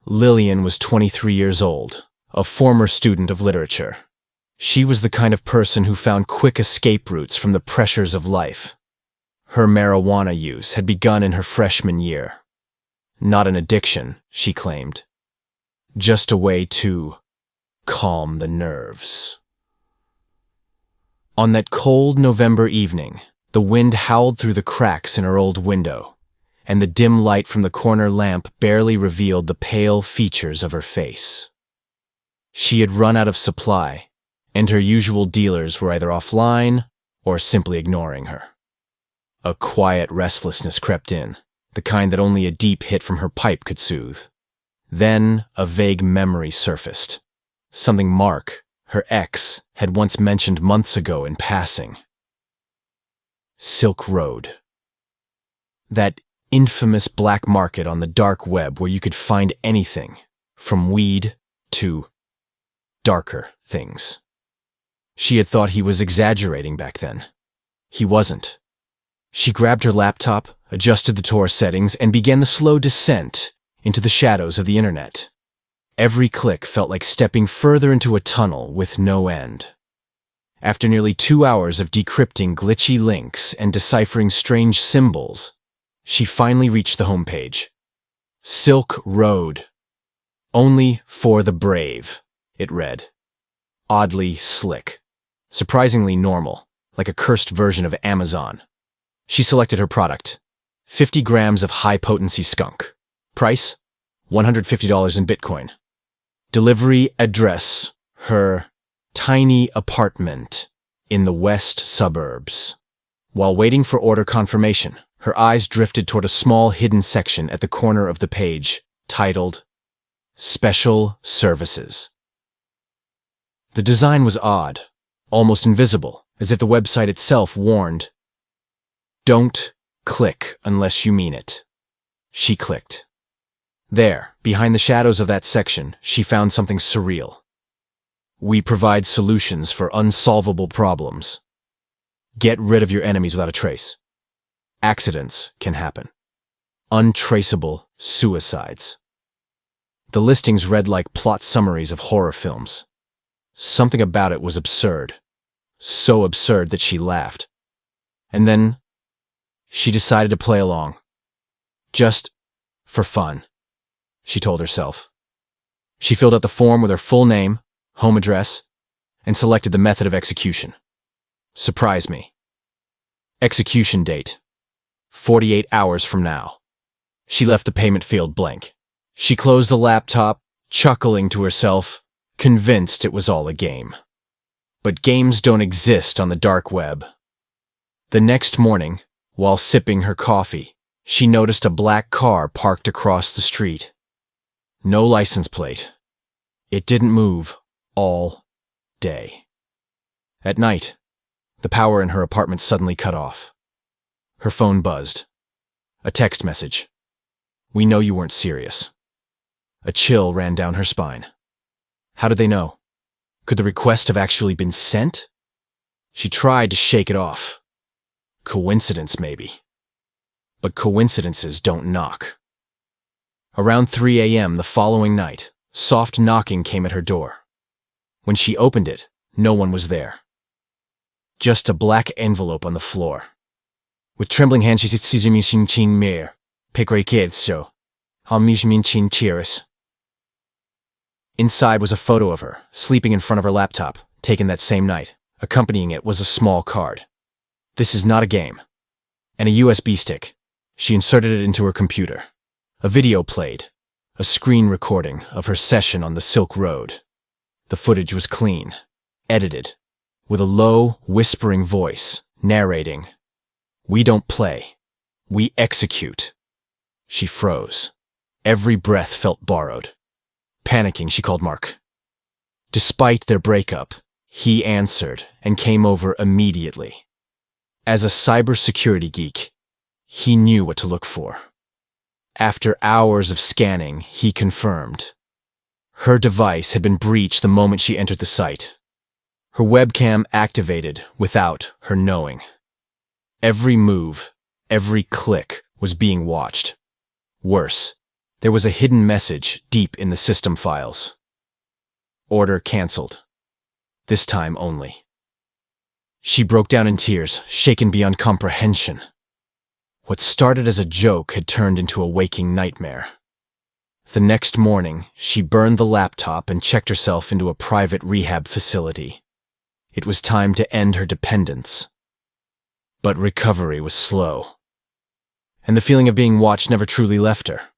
Lillian was 23 years old, a former student of literature. She was the kind of person who found quick escape routes from the pressures of life. Her marijuana use had begun in her freshman year. Not an addiction, she claimed. Just a way to calm the nerves. On that cold November evening, the wind howled through the cracks in her old window, and the dim light from the corner lamp barely revealed the pale features of her face. She had run out of supply, and her usual dealers were either offline or simply ignoring her. A quiet restlessness crept in, the kind that only a deep hit from her pipe could soothe. Then a vague memory surfaced, something Mark, her ex, had once mentioned months ago in passing. Silk Road. That infamous black market on the dark web where you could find anything, from weed to darker things. She had thought he was exaggerating back then. He wasn't. She grabbed her laptop, adjusted the Tor settings, and began the slow descent into the shadows of the internet. Every click felt like stepping further into a tunnel with no end. After nearly 2 hours of decrypting glitchy links and deciphering strange symbols, she finally reached the homepage. Silk Road. Only for the brave, it read. Oddly slick. Surprisingly normal, like a cursed version of Amazon. She selected her product. 50 grams of high-potency skunk. Price? $150 in Bitcoin. Delivery address, her tiny apartment in the west suburbs. While waiting for order confirmation, her eyes drifted toward a small hidden section at the corner of the page, titled Special Services. The design was odd, almost invisible, as if the website itself warned, "Don't click unless you mean it." She clicked. There, behind the shadows of that section, she found something surreal. We provide solutions for unsolvable problems. Get rid of your enemies without a trace. Accidents can happen. Untraceable suicides. The listings read like plot summaries of horror films. Something about it was absurd. So absurd that she laughed. And then she decided to play along. Just for fun, she told herself. She filled out the form with her full name, home address, and selected the method of execution. Surprise me. Execution date. 48 hours from now. She left the payment field blank. She closed the laptop, chuckling to herself, convinced it was all a game. But games don't exist on the dark web. The next morning, while sipping her coffee, she noticed a black car parked across the street. No license plate. It didn't move all day. At night, the power in her apartment suddenly cut off. Her phone buzzed. A text message. "We know you weren't serious." A chill ran down her spine. How did they know? Could the request have actually been sent? She tried to shake it off. Coincidence, maybe. But coincidences don't knock. Around 3 a.m. the following night, soft knocking came at her door. When she opened it, no one was there. Just a black envelope on the floor. With trembling hands, she said, "Chin mir, pekre kids chin cheers." Inside was a photo of her, sleeping in front of her laptop, taken that same night. Accompanying it was a small card. This is not a game. And a USB stick. She inserted it into her computer. A video played, a screen recording of her session on the Silk Road. The footage was clean, edited, with a low, whispering voice, narrating, "We don't play. We execute." She froze. Every breath felt borrowed. Panicking, she called Mark. Despite their breakup, he answered and came over immediately. As a cybersecurity geek, he knew what to look for. After hours of scanning, he confirmed. Her device had been breached the moment she entered the site. Her webcam activated without her knowing. Every move, every click was being watched. Worse, There was a hidden message deep in the system files. Order canceled. This time only. She broke down in tears, shaken beyond comprehension. What started as a joke had turned into a waking nightmare. The next morning, she burned the laptop and checked herself into a private rehab facility. It was time to end her dependence. But recovery was slow. And the feeling of being watched never truly left her.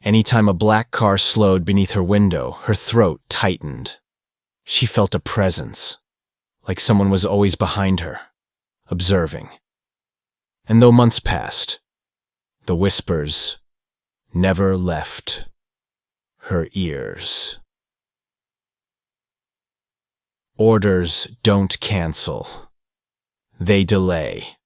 Anytime a black car slowed beneath her window, her throat tightened. She felt a presence, like someone was always behind her, observing. And though months passed, the whispers never left her ears. Orders don't cancel. They delay.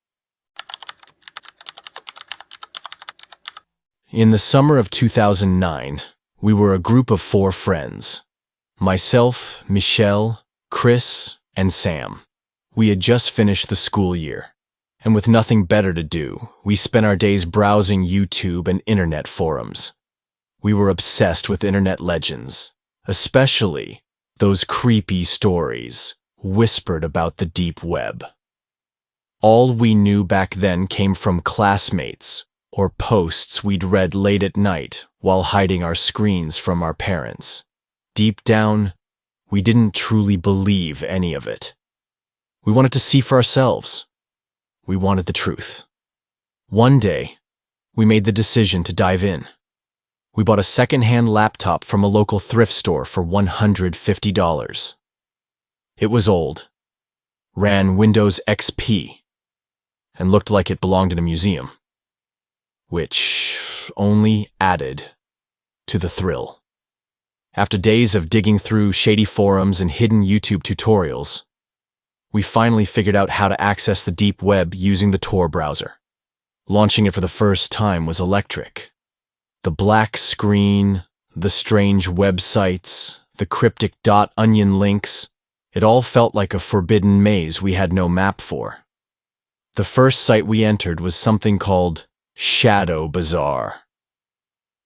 In the summer of 2009, we were a group of 4 friends. Myself, Michelle, Chris, and Sam. We had just finished the school year, and with nothing better to do, we spent our days browsing YouTube and internet forums. We were obsessed with internet legends, especially those creepy stories whispered about the deep web. All we knew back then came from classmates or posts we'd read late at night while hiding our screens from our parents. Deep down, we didn't truly believe any of it. We wanted to see for ourselves. We wanted the truth. One day, we made the decision to dive in. We bought a second-hand laptop from a local thrift store for $150. It was old, ran Windows XP, and looked like it belonged in a museum, which only added to the thrill. After days of digging through shady forums and hidden YouTube tutorials, we finally figured out how to access the deep web using the Tor browser. Launching it for the first time was electric. The black screen, the strange websites, the cryptic .onion links, it all felt like a forbidden maze we had no map for. The first site we entered was something called Shadow Bazaar.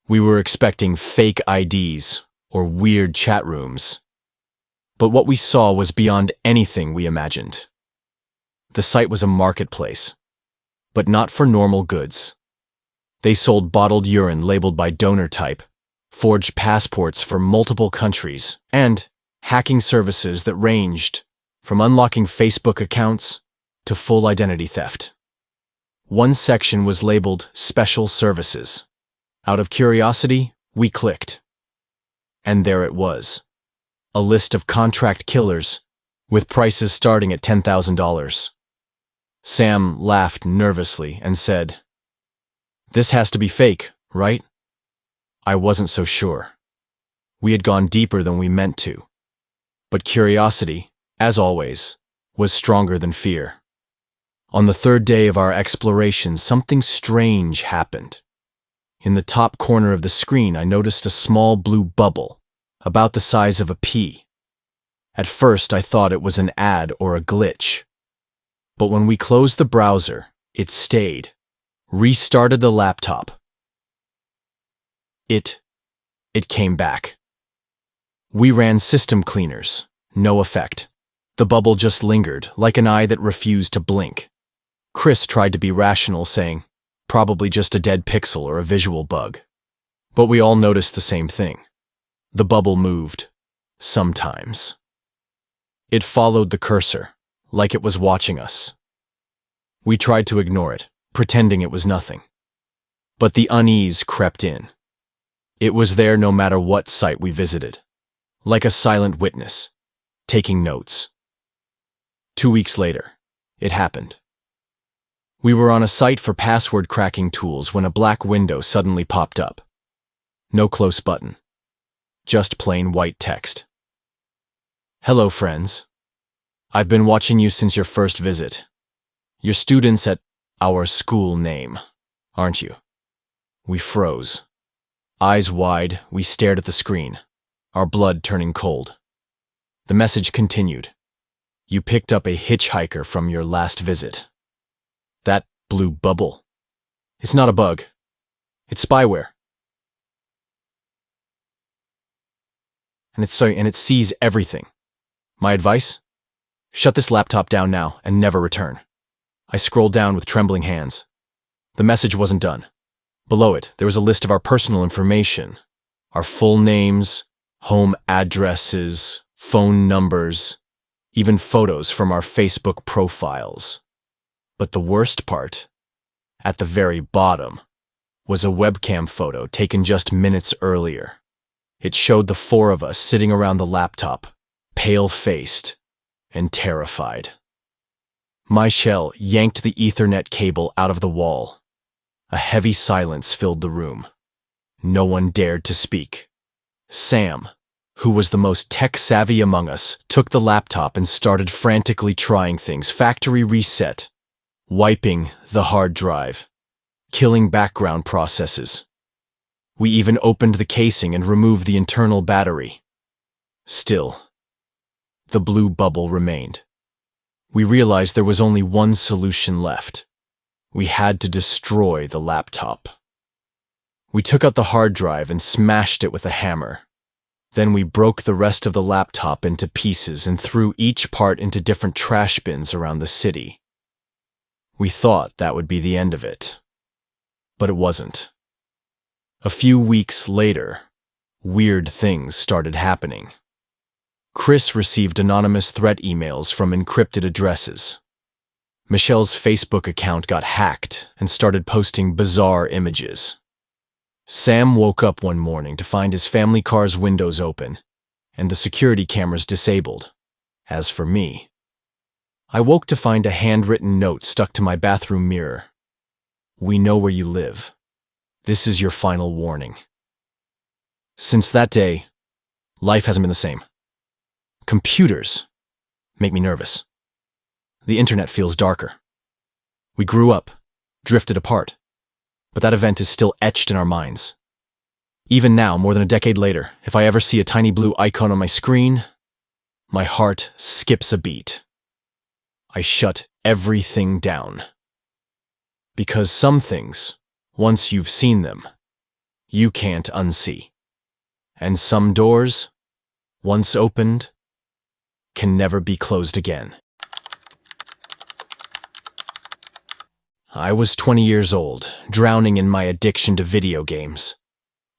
We were expecting fake IDs or weird chat rooms. But what we saw was beyond anything we imagined. The site was a marketplace, but not for normal goods. They sold bottled urine labeled by donor type, forged passports for multiple countries, and hacking services that ranged from unlocking Facebook accounts to full identity theft. One section was labeled Special Services. Out of curiosity, we clicked. And there it was. A list of contract killers with prices starting at $10,000. Sam laughed nervously and said, "This has to be fake, right?" I wasn't so sure. We had gone deeper than we meant to. But curiosity, as always, was stronger than fear. On the 3rd day of our exploration, something strange happened. In the top corner of the screen, I noticed a small blue bubble, about the size of a pea. At first, I thought it was an ad or a glitch. But when we closed the browser, it stayed. Restarted the laptop. It came back. We ran system cleaners. No effect. The bubble just lingered, like an eye that refused to blink. Chris tried to be rational, saying, probably just a dead pixel or a visual bug. But we all noticed the same thing. The bubble moved. Sometimes. It followed the cursor, like it was watching us. We tried to ignore it, pretending it was nothing. But the unease crept in. It was there no matter what site we visited, like a silent witness, taking notes. 2 weeks later, it happened. We were on a site for password cracking tools when a black window suddenly popped up. No close button. Just plain white text. "Hello, friends. I've been watching you since your first visit. You're students at our school name, aren't you?" We froze. Eyes wide, we stared at the screen, our blood turning cold. The message continued. "You picked up a hitchhiker from your last visit. That blue bubble. It's not a bug. It's spyware. and it sees everything. My advice? Shut this laptop down now and never return. I scrolled down with trembling hands. The message wasn't done. Below it, there was a list of our personal information. Our full names, home addresses, phone numbers, even photos from our Facebook profiles. But the worst part, at the very bottom, was a webcam photo taken just minutes earlier. It showed the four of us sitting around the laptop, pale-faced and terrified. Michelle yanked the Ethernet cable out of the wall. A heavy silence filled the room. No one dared to speak. Sam, who was the most tech-savvy among us, took the laptop and started frantically trying things. Factory reset, wiping the hard drive, killing background processes. We even opened the casing and removed the internal battery. Still, the blue bubble remained. We realized there was only one solution left. We had to destroy the laptop. We took out the hard drive and smashed it with a hammer. Then we broke the rest of the laptop into pieces and threw each part into different trash bins around the city. We thought that would be the end of it. But it wasn't. A few weeks later, weird things started happening. Chris received anonymous threat emails from encrypted addresses. Michelle's Facebook account got hacked and started posting bizarre images. Sam woke up one morning to find his family car's windows open and the security cameras disabled. As for me, I woke to find a handwritten note stuck to my bathroom mirror. "We know where you live. This is your final warning." Since that day, life hasn't been the same. Computers make me nervous. The internet feels darker. We grew up, drifted apart, but that event is still etched in our minds. Even now, more than a decade later, if I ever see a tiny blue icon on my screen, my heart skips a beat. I shut everything down. Because some things, once you've seen them, you can't unsee. And some doors, once opened, can never be closed again. I was 20 years old, drowning in my addiction to video games.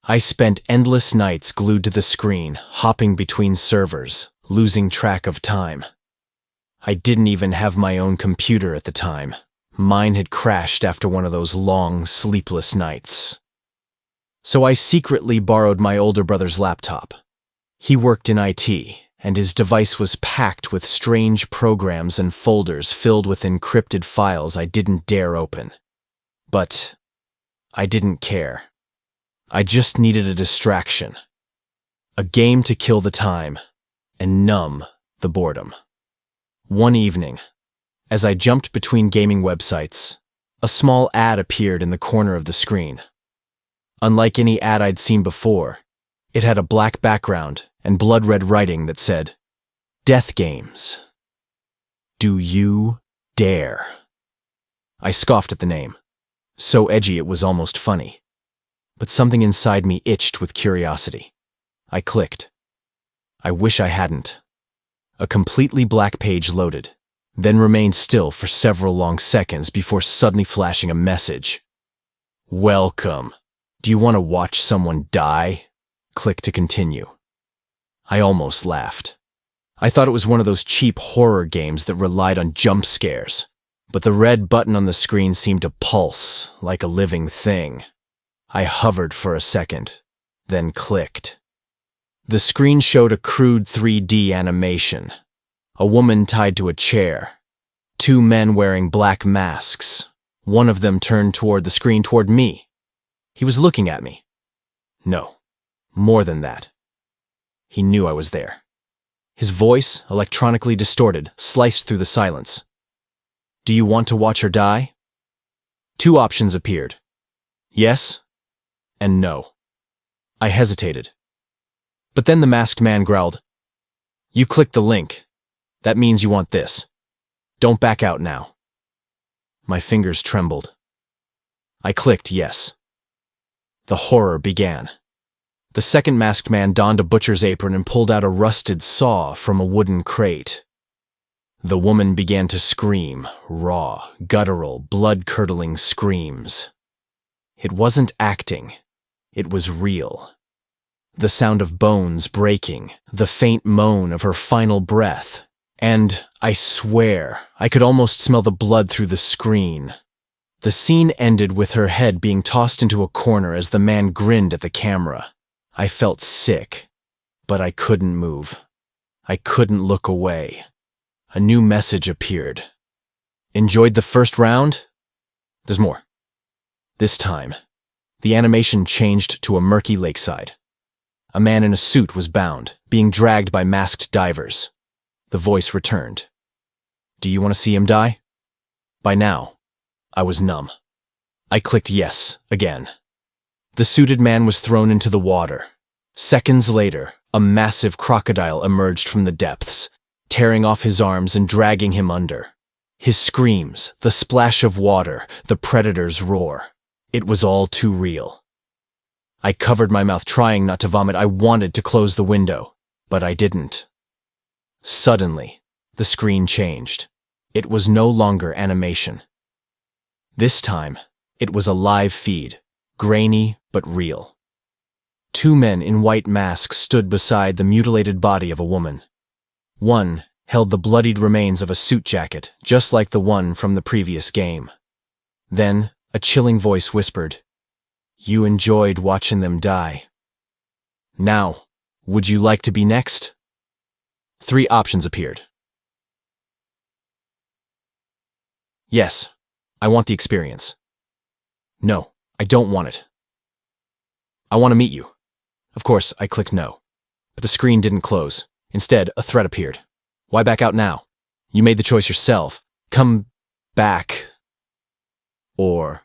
I spent endless nights glued to the screen, hopping between servers, losing track of time. I didn't even have my own computer at the time. Mine had crashed after one of those long, sleepless nights. So I secretly borrowed my older brother's laptop. He worked in IT, and his device was packed with strange programs and folders filled with encrypted files I didn't dare open. But I didn't care. I just needed a distraction. A game to kill the time and numb the boredom. One evening, as I jumped between gaming websites, a small ad appeared in the corner of the screen. Unlike any ad I'd seen before, it had a black background and blood-red writing that said, "Death Games. Do you dare?" I scoffed at the name. So edgy it was almost funny. But something inside me itched with curiosity. I clicked. I wish I hadn't. A completely black page loaded, then remained still for several long seconds before suddenly flashing a message. "Welcome. Do you want to watch someone die?" Click to continue. I almost laughed. I thought it was one of those cheap horror games that relied on jump scares, but the red button on the screen seemed to pulse like a living thing. I hovered for a second, then clicked. The screen showed a crude 3D animation. A woman tied to a chair. Two men wearing black masks. One of them turned toward the screen toward me. He was looking at me. No, more than that. He knew I was there. His voice, electronically distorted, sliced through the silence. "Do you want to watch her die?" Two options appeared. Yes and no. I hesitated. But then the masked man growled, "You clicked the link. That means you want this. Don't back out now." My fingers trembled. I clicked yes. The horror began. The second masked man donned a butcher's apron and pulled out a rusted saw from a wooden crate. The woman began to scream, raw, guttural, blood-curdling screams. It wasn't acting. It was real. The sound of bones breaking, the faint moan of her final breath, and, I swear, I could almost smell the blood through the screen. The scene ended with her head being tossed into a corner as the man grinned at the camera. I felt sick, but I couldn't move. I couldn't look away. A new message appeared. Enjoyed the first round? There's more. This time, the animation changed to a murky lakeside. A man in a suit was bound, being dragged by masked divers. The voice returned. Do you want to see him die? By now, I was numb. I clicked yes, again. The suited man was thrown into the water. Seconds later, a massive crocodile emerged from the depths, tearing off his arms and dragging him under. His screams, the splash of water, the predator's roar. It was all too real. I covered my mouth, trying not to vomit. I wanted to close the window, but I didn't. Suddenly, the screen changed. It was no longer animation. This time, it was a live feed, grainy but real. Two men in white masks stood beside the mutilated body of a woman. One held the bloodied remains of a suit jacket, just like the one from the previous game. Then, a chilling voice whispered, "You enjoyed watching them die. Now, would you like to be next?" 3 options appeared. Yes, I want the experience. No, I don't want it. I want to meet you. Of course, I clicked no. But the screen didn't close. Instead, a threat appeared. Why back out now? You made the choice yourself. Come back. Or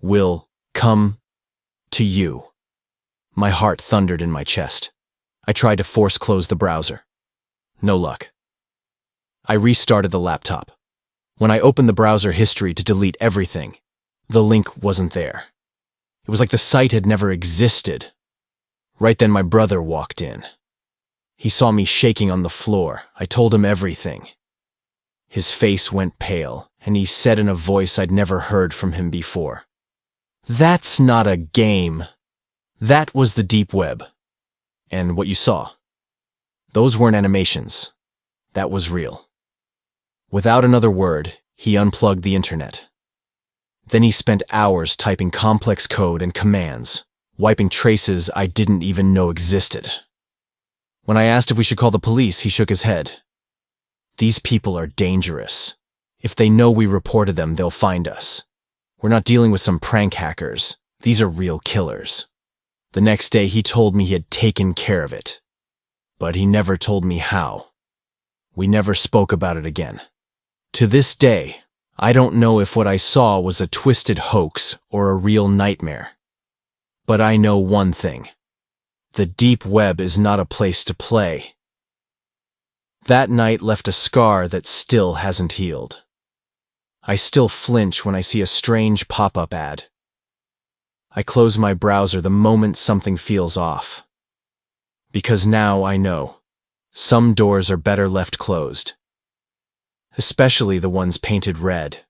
will come to you. My heart thundered in my chest. I tried to force close the browser. No luck. I restarted the laptop. When I opened the browser history to delete everything, the link wasn't there. It was like the site had never existed. Right then my brother walked in. He saw me shaking on the floor. I told him everything. His face went pale, and he said in a voice I'd never heard from him before, "That's not a game. That was the deep web. And what you saw, those weren't animations. That was real." Without another word, he unplugged the internet. Then he spent hours typing complex code and commands, wiping traces I didn't even know existed. When I asked if we should call the police, he shook his head. "These people are dangerous. If they know we reported them, they'll find us. We're not dealing with some prank hackers. These are real killers." The next day, he told me he had taken care of it. But he never told me how. We never spoke about it again. To this day, I don't know if what I saw was a twisted hoax or a real nightmare. But I know one thing. The deep web is not a place to play. That night left a scar that still hasn't healed. I still flinch when I see a strange pop-up ad. I close my browser the moment something feels off. Because now I know, some doors are better left closed. Especially the ones painted red.